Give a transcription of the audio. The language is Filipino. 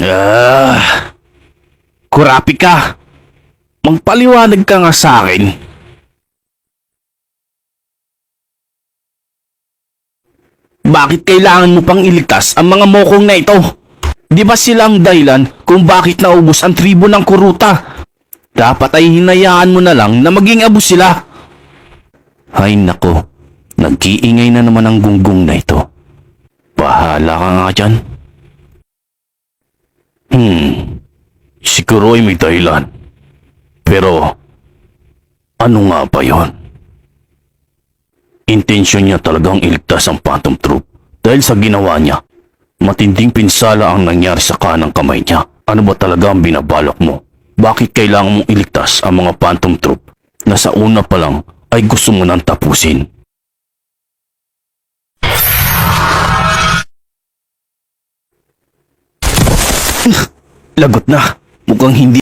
Ah, Kurapi ka. Magpaliwanag ka nga sa akin. Bakit kailangan mo pang iligtas ang mga mokong na ito? Di ba sila ang dahilan kung bakit naubos ang tribo ng Kuruta? Dapat ay hinayaan mo na lang na maging abo sila. Ay nako, nag-iingay na naman ang gunggong na ito. Bahala ka nga dyan. Siguro ay may dahilan. Pero, ano nga ba yon? Intensyon niya talagang iligtas ang Phantom Troop dahil sa ginawa niya. Matinding pinsala ang nangyari sa kanang kamay niya. Ano ba talaga ang binabalak mo? Bakit kailangan mong iligtas ang mga Phantom Troop na sa una pa lang ay gusto mo nang tapusin? Lagot na. Mukhang hindi